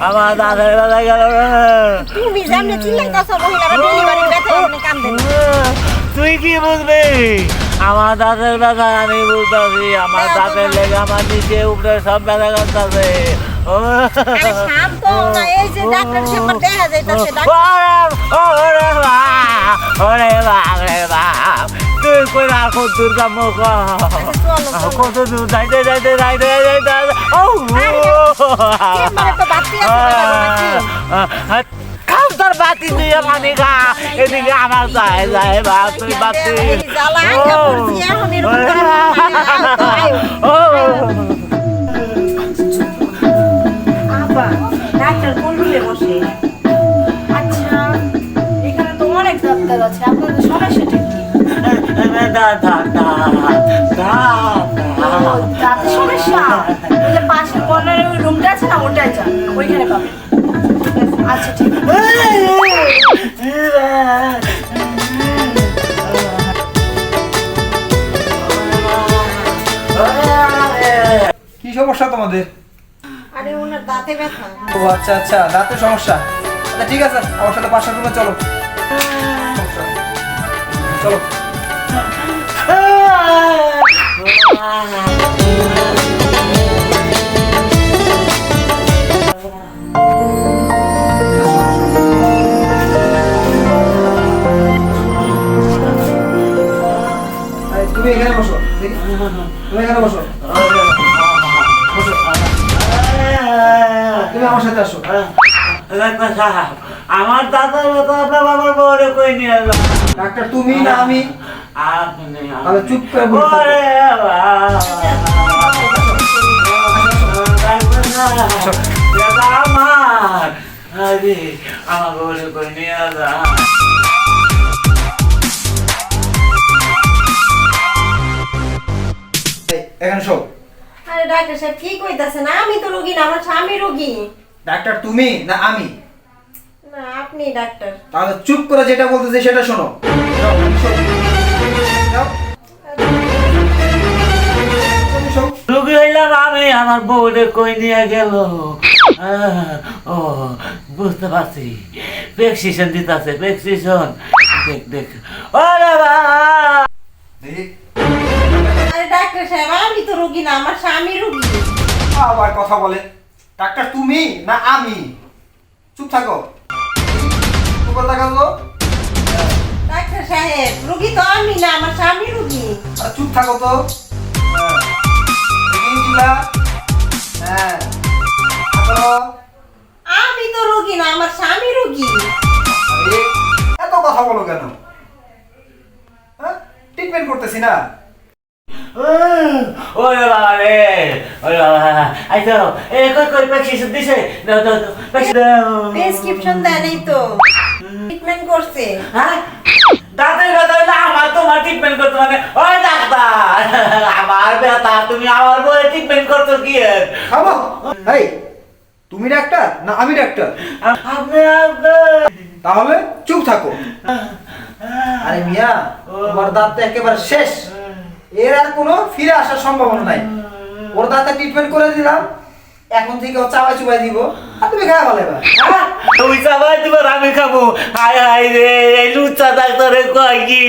আমার দাদার বেলা গেল। তুমি জানলে চিল্লাইতাছো মহিলারা ডেলিভারি ব্যথা আপনি কাঁদেন। তুই কি বুঝবি? আমার দাঁতের ব্যথা আমি বুঝতেছি। আমার দাঁতের লেগে আমার নিচে উপরে সব ব্যথা করতেছে। আরে শান্ত হও না, এই যে ডাক্তার সাহেব দেখা যাইতাছে তুই কই রাখো দুর্গা মুখ কত দূর যাইতে যাইতে যাইতে যাইতে তোর বাতি দিয়ে পানি খা, এদিকে আমার যায় যায় বা তুই বাতি ডাক্তার কোন রুমে বসে? আচ্ছা, এখানে তো অনেক ডাক্তার আছে, আপনাদের সমস্যাটা কি? দাঁতের সমস্যা? ওই যে পাশের কর্নারে ওই রুমটা আছে না, ওটাই যান, ওইখানে পাবেন। আচ্ছা ঠিক কি সমস্যা তোমাদের? আরে ওনার দাঁতে ব্যথা। ও আচ্ছা আচ্ছা, দাঁতের সমস্যা। আচ্ছা ঠিক আছে, আমার সাথে পাশের রুমে চলো। চলো। তুমি এখানে বসো, দেখি তুমি এখানে বসো, বসো। তুমি আমার সাথে আসো। আমার দাদার কথা আপনার বাবার বউরে কই নিয়ে এলাম। ডাক্তার তুমি না আমি? আপনি তাহলে চুপ করে বসে থাকো। আমার আরে আমার বউরে কই নিয়ে এলাম। এখানে শো। আরে ডাক্তার সাহেব কি কইতাছেন? আমি তো রোগী না, আমার স্বামী রোগী। ডাক্তার তুমি না আমি? না আপনি ডাক্তার। তাহলে চুপ করে যেটা বলতেছি সেটা শোনো। যাও, শো। যাও। শো। রোগী হইলাম আমি, আমার বউরে কই নিয়ে গেল। ও বুঝতে পারছি, প্রেসক্রিপশন দিতেছে, প্রেসক্রিপশন দেখ দেখ। ওরে বাবা দেখি। আরে ডাক্তার সাহেব আমি তো রোগী না, আমার স্বামী রোগী। আবার কথা বলে। ডাক্তার তুমি না আমি? চুপ থাকো। চুপ করে থাকো। ডাক্তার সাহেব রোগী তো আমি না, আমার স্বামী রোগী। আর চুপ থাকো তো। দেখি জিলা। হ্যাঁ। আচ্ছা। আমি তো রোগী না, আমার স্বামী রোগী। আরে এত কথা বলো কেন? হ্যাঁ? ট্রিটমেন্ট করতেছি না। ওরে বাবা রে, ওরে বাবা। আইতো এ কই কই প্রেসক্রিপশন দিছে? দাও দাও দাও, প্রেসক্রিপশন দেয় নাই তো, ট্রিটমেন্ট করছে। হ্যাঁ দাঁতের ব্যথা হইলে আমার তোমার ট্রিটমেন্ট করতে মানে? ওই ডাক্তার আমার ব্যথা, তুমি আমার বউয়ের ট্রিটমেন্ট করছো কি? খাবো। এই তুমি ডাক্তার না আমি ডাক্তার? আপনি তাহলে চুপ থাকো। আরে মিয়া, তোমার দাঁত তো একেবারে শেষ। এর আর কোনো ফিরে আসার সম্ভাবনা নাই। ওর দাঁতে ট্রিটমেন্ট করে দিলাম, এখন থেকে ও চাবাই চুবাই দিব, আর তুমি খাওয়া ভালো এবার। তুমি চাবাই দিবার আমি খাবো? হায় হায় রে, এই লুচ্চা ডাক্তারে কয় কি?